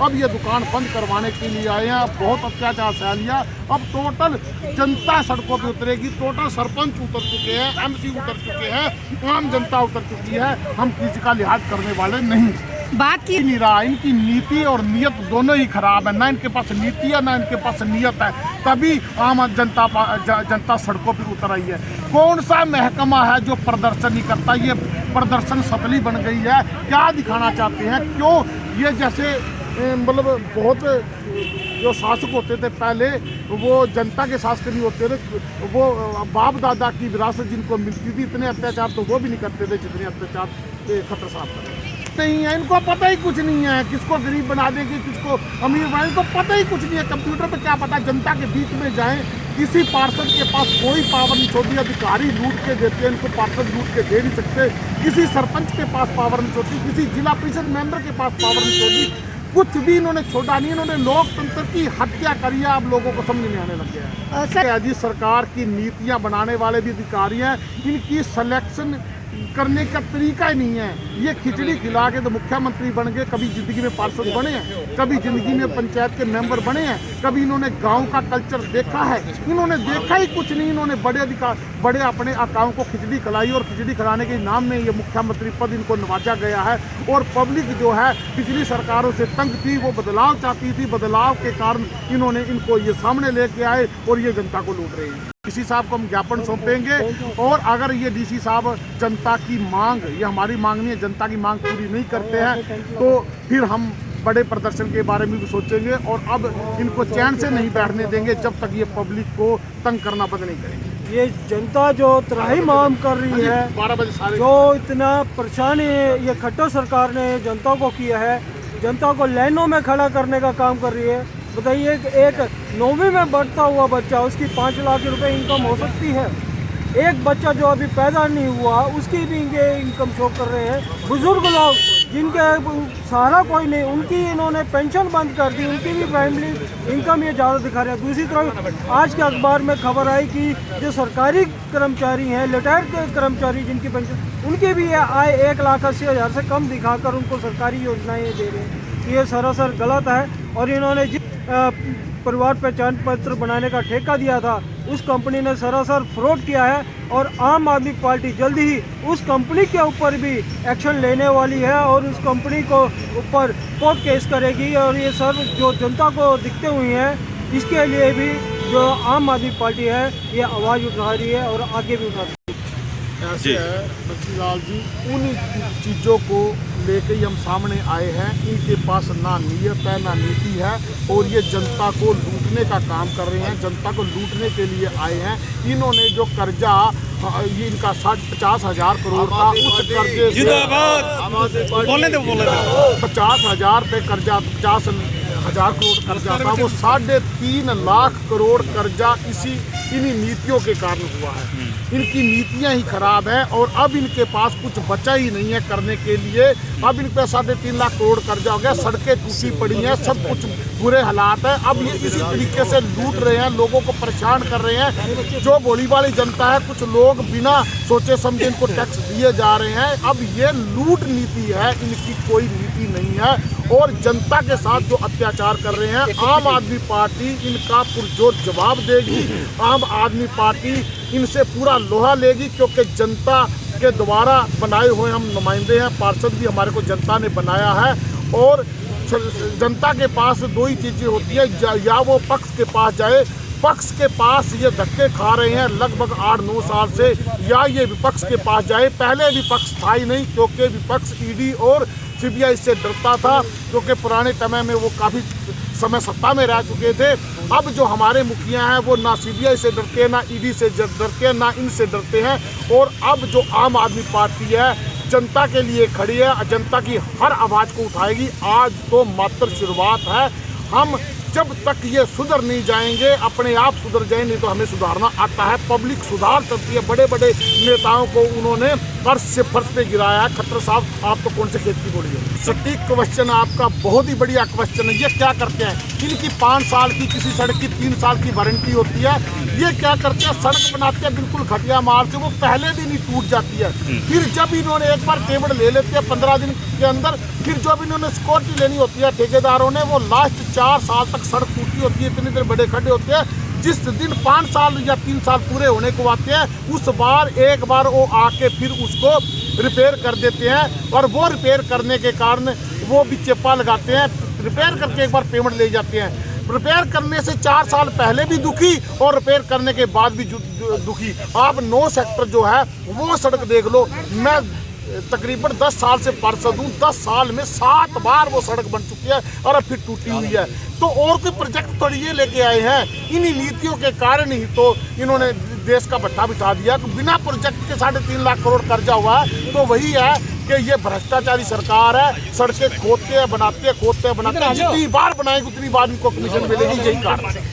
अब ये दुकान बंद करवाने के लिए आए हैं। बहुत अत्याचार सह लिया, अब टोटल जनता सड़कों पे उतरेगी। टोटल सरपंच उतर चुके हैं, एमसी उतर चुके हैं, आम जनता उतर चुकी है। हम किसी का लिहाज करने वाले नहीं। बात की नहीं रहा, इनकी नीति और नियत दोनों ही खराब है। ना इनके पास नीति है, ना इनके पास नियत है, तभी आम जनता सड़कों पर उतर आई है। कौन सा महकमा है जो प्रदर्शन नहीं करता? ये प्रदर्शन सतली बन गई है। क्या दिखाना चाहते हैं? क्यों ये जैसे मतलब बहुत जो शासक होते थे पहले, वो जनता के शासक नहीं होते थे, वो बाप दादा की विरासत जिनको मिलती थी, इतने अत्याचार तो वो भी नहीं करते थे जितने अत्याचार खट्टर साहब कर नहीं है। इनको पता ही कुछ नहीं है, किसको गरीब बना देंगे, किसको अमीर बनाएंगे, इनको पता ही कुछ नहीं है। कंप्यूटर पे क्या पता? जनता के बीच में जाएं, किसी पार्षद के पास कोई पावर नहीं होती, अधिकारी लूट के देते हैं, इनको पार्षद लूट के दे नहीं सकते। किसी सरपंच के पास पावर नहीं होती, किसी जिला परिषद मेंबर के पास पावर नहीं होती, कुछ भी इन्होंने छोड़ा नहीं। इन्होंने लोकतंत्र की हत्या करी है। अब लोगों को समझ नहीं आने लग गया है। सर जी, सरकार की नीतियां बनाने वाले भी अधिकारी हैं, इनकी सिलेक्शन करने का तरीका ही नहीं है। ये खिचड़ी खिला के तो मुख्यमंत्री बन गए, कभी जिंदगी में पार्षद बने हैं, कभी जिंदगी में पंचायत के मेंबर बने हैं, कभी इन्होंने गांव का कल्चर देखा है? इन्होंने देखा ही कुछ नहीं। इन्होंने बड़े अपने आकाओं को खिचड़ी खिलाई, और खिचड़ी खिलाने के नाम में ये मुख्यमंत्री पद इनको नवाजा गया है। और पब्लिक जो है पिछली सरकारों से तंग थी, वो बदलाव चाहती थी। बदलाव के कारण इन्होंने इनको ये सामने लेके आए और ये जनता को लूट रहे हैं। डीसी साहब को हम ज्ञापन सौंपेंगे, और अगर ये डीसी साहब जनता की मांग, ये हमारी मांग नहीं है, जनता की मांग पूरी नहीं करते हैं, तो फिर हम बड़े प्रदर्शन के बारे में भी सोचेंगे। और अब इनको चैन से नहीं बैठने देंगे जब तक ये पब्लिक को तंग करना बंद नहीं करेंगे। ये जनता जो त्राही माम कर रही है, 12 बजे सारे जो इतना परेशानी ये खट्टर सरकार ने जनता को किया है, जनता को लाइनों में खड़ा करने का काम कर रही है। बताइए, एक 9वीं में बढ़ता हुआ बच्चा, उसकी 5 लाख रुपए इनकम हो सकती है। एक बच्चा जो अभी पैदा नहीं हुआ, उसकी भी इनके इनकम शो कर रहे हैं। बुजुर्ग लोग जिनके सहारा कोई नहीं, उनकी इन्होंने पेंशन बंद कर दी, उनकी भी फैमिली इनकम ये ज़्यादा दिखा रहे हैं। दूसरी तरफ आज के अखबार में खबर आई कि जो सरकारी कर्मचारी हैं, रिटायर्ड कर्मचारी जिनकी पेंशन, उनकी भी आय 1,80,000 से कम दिखाकर उनको सरकारी योजनाएँ दे रहे हैं। ये सरासर गलत है। और इन्होंने जिस परिवार पहचान पत्र बनाने का ठेका दिया था, उस कंपनी ने सरासर फ्रॉड किया है। और आम आदमी पार्टी जल्दी ही उस कंपनी के ऊपर भी एक्शन लेने वाली है और उस कंपनी को ऊपर कोर्ट केस करेगी। और ये सब जो जनता को दिखते हुए हैं, इसके लिए भी जो आम आदमी पार्टी है ये आवाज़ उठा रही है और आगे भी उठा रही है। ऐसे है बच्चीलाल जी, उन चीज़ों को लेके ही हम सामने आए हैं। इनके पास ना नियत है, ना नीति है, और ये जनता को लूटने का काम कर रहे हैं। जनता को लूटने के लिए आए हैं। इन्होंने जो कर्जा, ये इनका 50,000 करोड़ का, उस कर्जे से 50,000 पे कर्जा, 50,000 करोड़ कर्जा था, वो 3.5 लाख करोड़ कर्जा इन्हीं नीतियों के कारण हुआ है। इनकी नीतियां ही खराब है, और अब इनके पास कुछ बचा ही नहीं है करने के लिए। अब इन पे 3.5 लाख करोड़ कर्जा हो गया, सड़कें टूटी पड़ी हैं, सब कुछ बुरे हालात है। अब ये इसी तरीके से लूट रहे हैं, लोगों को परेशान कर रहे हैं। जो भोली वाली जनता है, कुछ लोग बिना सोचे समझे इनको टैक्स दिए जा रहे हैं। अब ये लूट नीति है, इनकी कोई नीति नहीं है। और जनता के साथ जो अत्याचार कर रहे हैं, आम आदमी पार्टी इनका पुरजोर जवाब देगी। आम आदमी पार्टी इनसे पूरा लोहा लेगी, क्योंकि जनता के द्वारा बनाए हुए हम नुमाइंदे हैं। पार्षद भी हमारे को जनता ने बनाया है। और जनता के पास दो ही चीज़ें होती है, या वो पक्ष के पास जाए, पक्ष के पास ये धक्के खा रहे हैं लगभग 8-9 साल से, या ये विपक्ष के पास जाए। पहले विपक्ष था ही नहीं, क्योंकि विपक्ष ईडी और सीबीआई से डरता था, क्योंकि पुराने समय में वो काफ़ी समय सत्ता में रह चुके थे। अब जो हमारे मुखिया हैं, वो ना सीबीआई से डरते हैं, ना ईडी से डरते हैं, ना इनसे डरते हैं। और अब जो आम आदमी पार्टी है, जनता के लिए खड़ी है, जनता की हर आवाज़ को उठाएगी। आज तो मात्र शुरुआत है। हम जब तक ये सुधर नहीं जाएंगे, अपने आप सुधर जाएंगे, नहीं तो हमें सुधारना आता है। पब्लिक सुधार सकती है। बड़े बड़े नेताओं को उन्होंने फर्श से फर्श पे गिराया है। खट्टर साहब, आप तो कौन से खेत की बोली है? सटीक क्वेश्चन आपका, बहुत ही बढ़िया क्वेश्चन है। ये क्या करते हैं, इनकी 5 साल की, किसी सड़क की 3 साल की वारंटी होती है। ये क्या करते हैं, सड़क बनाते हैं बिल्कुल घटिया माल से, वो पहले दिन ही टूट जाती है। फिर जब इन्होंने एक बार पेमेंट ले लेते हैं 15 दिन के अंदर, फिर जो भी इन्होंने सिक्योरिटी लेनी होती है ठेकेदारों ने, वो लास्ट 4 साल तक सड़क टूटी होती है, इतने देर बड़े खड्डे होते हैं। जिस दिन 5 साल या 3 साल पूरे होने को आते हैं, उस बार एक बार वो आके फिर उसको रिपेयर कर देते हैं। और वो रिपेयर करने के कारण वो भी चेपा लगाते हैं, रिपेयर करके एक बार पेमेंट ले जाते हैं। रिपेयर करने से 4 साल पहले भी दुखी और रिपेयर करने के बाद भी दुखी। आप 9 सेक्टर जो है वो सड़क देख लो, मैं तकरीबन 10 साल से पार्षद हूँ, 10 साल में 7 बार वो सड़क बन चुकी है और अब फिर टूटी हुई है। तो और कोई प्रोजेक्ट थोड़ी ये लेके आए हैं, इन्हीं नीतियों के कारण ही तो इन्होंने देश का भट्टा बिठा दिया। तो बिना प्रोजेक्ट के 3.5 लाख करोड़ कर्जा हुआ है। तो वही है कि ये भ्रष्टाचारी सरकार है, सड़कें खोदते हैं बनाते हैं, खोदते हैं बनाते हैं, जितनी बार बनाएंगे उतनी बार इनको कमीशन मिलेगी, यही कारण है।